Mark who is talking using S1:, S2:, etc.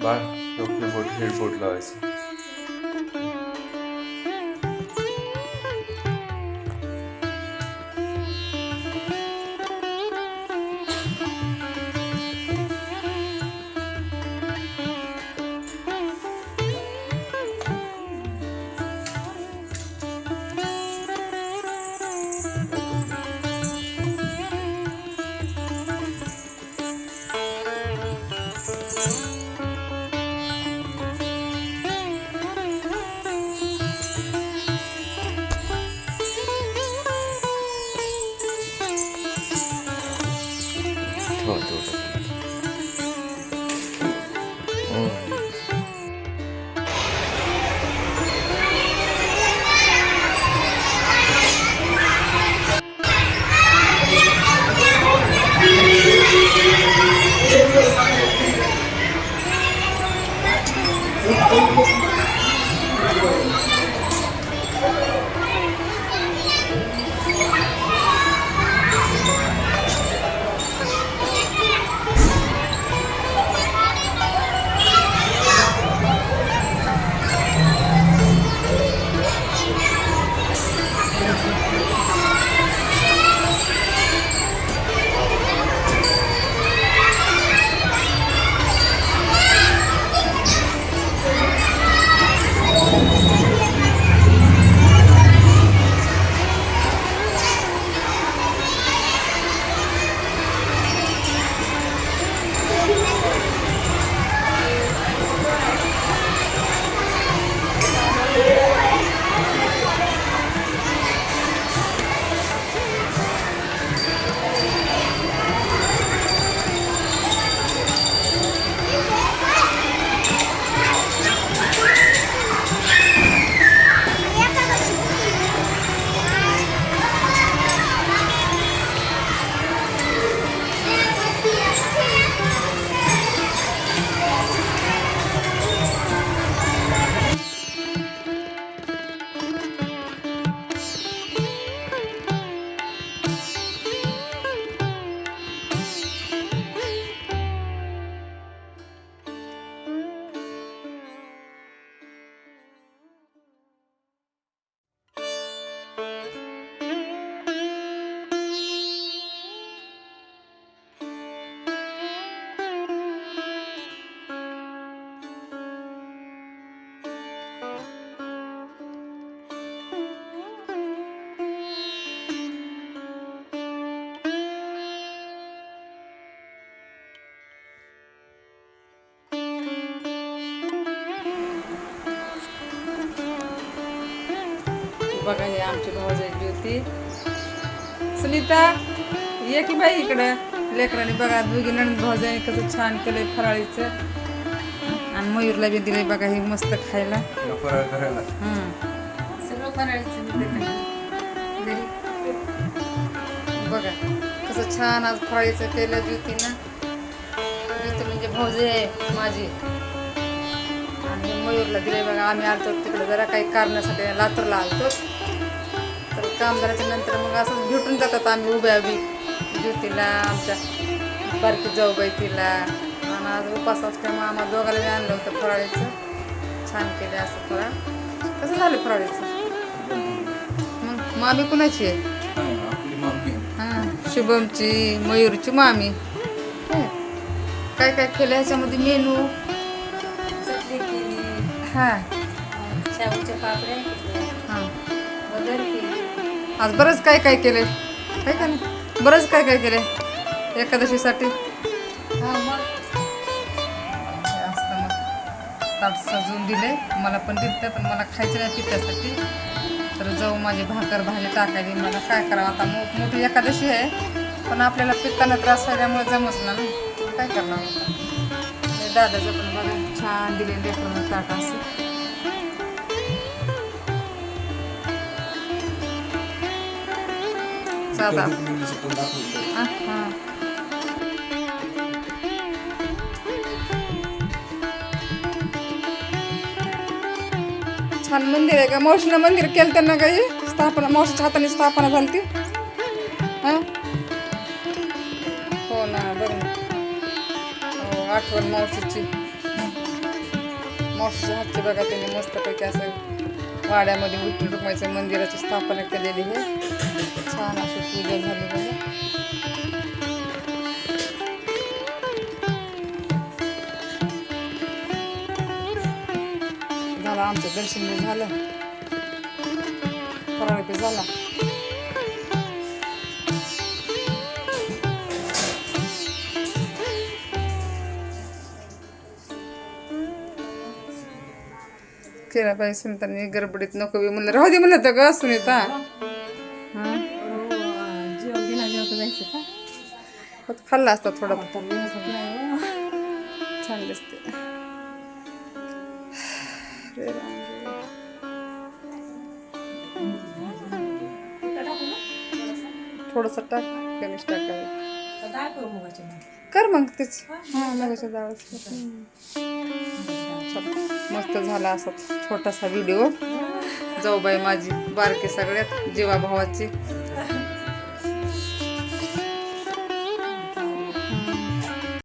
S1: बाळ doctor बोट हेडबोट लावायचं. ठेवा.
S2: बघा हे आमची भाऊजाई होती. सुनीता ये की बाई इकडं. लेकरांनी बघा दोघी नणंद भाऊजाईने कसं छान केलंय फराळीचं. आणि मयूरला बी दिलंय बघा हे मस्त खायला.
S1: फराळ करायला
S2: सगळं फराळीचं घरी बघा कसं छान आज फराळीचं केलं ज्योतीनं. ज्योती म्हणजे भाऊजाई आहे माझी. आणि मयूरला दिले बघा. आम्ही आलतो तिकडे जरा काही कारणासाठी लातूरला आलतो. तर कामदाराच्या नंतर मग असंच भेटून जातात आम्ही उभ्या बी. ज्योतीला आमच्या बारकी जाऊबाई तिला. आणि आज उपास असल्यामुळे आम्हाला दोघाला बी आणलं होतं फराळीचं. छान केलं असं फराळ. कसं झालं फराळीचं? मग मामी कुणाची आहे? हां शुभमची मयूरची मामी. काय काय केलं ह्याच्यामध्ये मेनू? हां
S3: शाबूचे पापड्या
S2: हां
S3: वगैरे केली.
S2: आज बरंच काय काय केलंय. काय का नाही बरंच काय काय केलंय एकादशीसाठी.
S3: हा मग
S2: असतं मग ताट सजवून दिले. मला पण दिलं पण मला खायचं नाही पित्यासाठी. तर जाऊ माझी भाकर भाजी टाकायली. मला काय करावं आता. मोठी एकादशी आहे पण आपल्याला पित्ताना त्रास झाल्यामुळे जमच ना काय करणार होतं. दादाचं पण बघा छान दिले लेकरांना ताट असं. साधा हां छान मंदिर आहे का? मावशीनं मंदिर केलं त्यांना काही स्थापना मावशीच्या हाताने स्थापना झाली ती. हां हो ना बरं ना. हो आठवण मावशीची. मावशीच्या हातचे बघा त्यांनी मस्तपैकी असं वाड्यामध्ये विठ्ठल रुक्माईचं मंदिराची स्थापना केलेली आहे. छान अशी पूजा झाली बघा. झालं आमचं दर्शन बी झालं, फराळ बी झाला. केला पाहिजे सुनीताने गडबडीत नको बी म्हणलं राहू दे म्हणलं तर ग सुनीता. हां
S3: जेवण गेला जेवतो जायचं का
S2: फक्त खाल्ला असता थोडा
S3: तर व्यवस्थित नाही हो.
S2: छान दिसते. रे राम रे. थोडंसं टाक कमीच टाकावं
S3: डाळ करू मुगाची मग.
S2: कर मग तेच. हां मगाच्या डाळच मस्त झाला असा छोटासा व्हिडिओ. जाऊ बाई माझी बारकी सगळ्यात जीवा भावाची